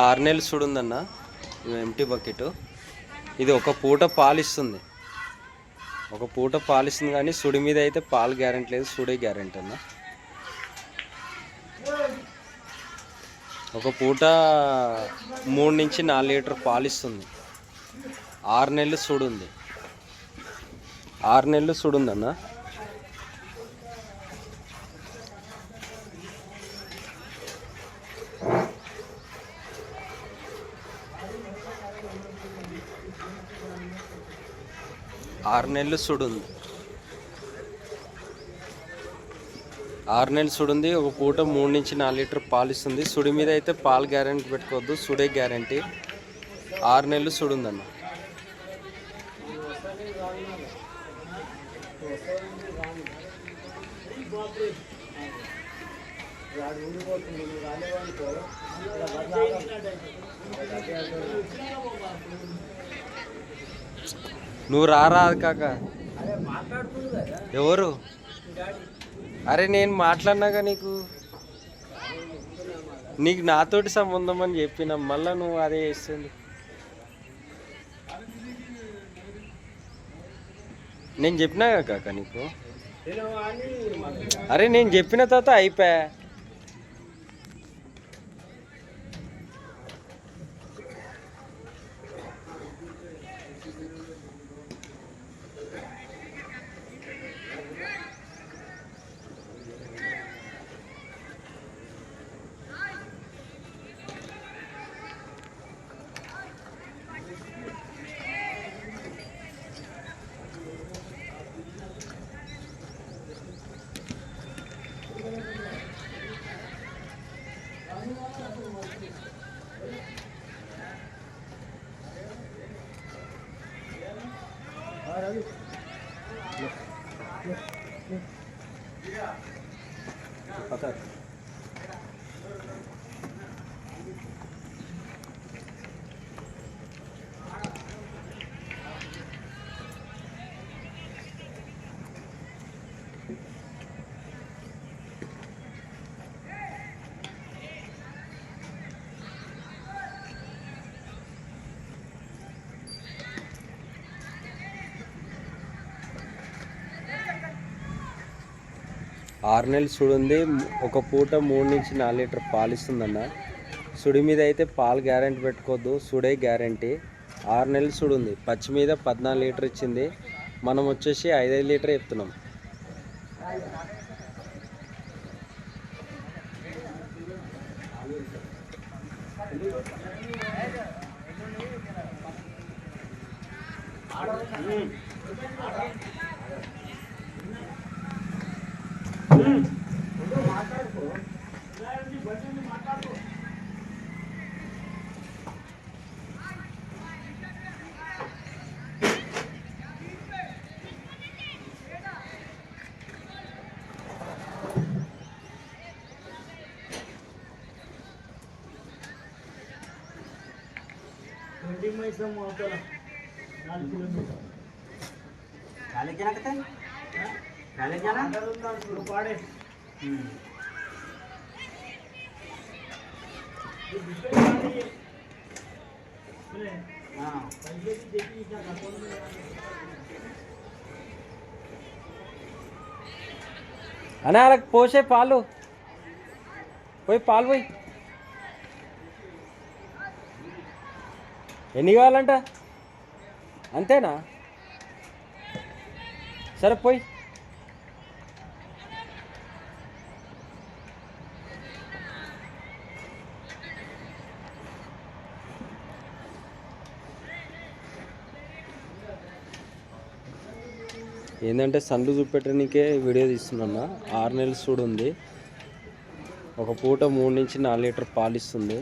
6 నెలలు చూడుందన్న. ఇది empty bucket. ఇది ఒక పూట పాలిస్తుంది, కానీ సుడి మీద అయితే పాలు గ్యారెంటీ లేదు, సుడే గ్యారెంటీ అన్న. ఒక పూట 3 నుంచి 4 లీటర్ పాలిస్తుంది. 6 నెలలు సుడుంది, 6 నెలలు సుడుందన్న. ఆరు నెలలు సుడుంది, 6 నెలలు సుడుంది. ఒక పూట 3 నుంచి 4 లీటర్ పాలు ఇస్తుంది. సుడి మీద అయితే పాలు గ్యారెంటీ పెట్టుకోవద్దు, సుడే గ్యారెంటీ. 6 నెలలు సుడుందన్న. నువ్వు రారాదు కాక. ఎవరు? అరే నేను మాట్లాడినాగా నీకు నాతోటి సంబంధం అని చెప్పిన, మళ్ళా నువ్వు అదే చేస్తుంది. నేను చెప్పినాగా కాక నీకు. అరే నేను చెప్పిన తర్వాత అయిపోయా. ఆరు నెలలు సుడుంది. ఒక పూట 3 నుంచి 4 లీటర్ పాలు ఇస్తుందన్న. సుడి మీద అయితే పాలు గ్యారెంటీ పెట్టుకోవద్దు, సుడే గ్యారెంటీ. 6 నెలలు సుడుంది. పచ్చి మీద 14 లీటర్ ఇచ్చింది. మనం వచ్చేసి 5 లీటర్ చెప్తున్నాం. అనే వాళ్ళకి పోసే పాలు పోయి ఎన్ని కావాలంట? అంతేనా? సరే పోయి. ఏంటంటే సన్లు చూపెట్టడానికే వీడియో తీస్తున్నా. 6 నెలలు సుడుంది. ఒక పూట 3 నుంచి 4 లీటర్ పాలు ఇస్తుంది.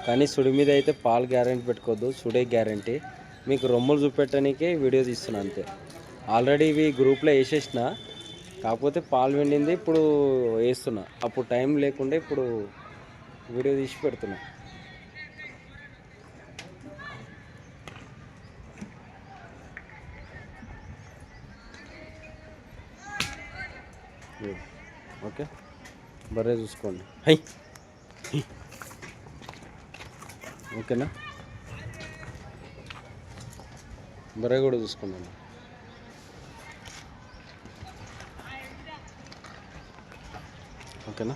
కానీ సుడి మీద అయితే పాలు గ్యారెంటీ పెట్టుకోవద్దు, సుడే గ్యారెంటీ. మీకు రొమ్ములు చూపెట్టడానికే వీడియో తీస్తున్నా అంతే. ఆల్రెడీ ఇవి గ్రూప్లో వేసేసిన, కాకపోతే పాలు వెండింది ఇప్పుడు వేస్తున్నా. అప్పుడు టైం లేకుండా ఇప్పుడు వీడియో తీసి పెడుతున్నా. ఓకే, బర్రె చూసుకోండి. హై ఓకేనా. బర్రె కూడా చూసుకున్నాను. ఓకేనా.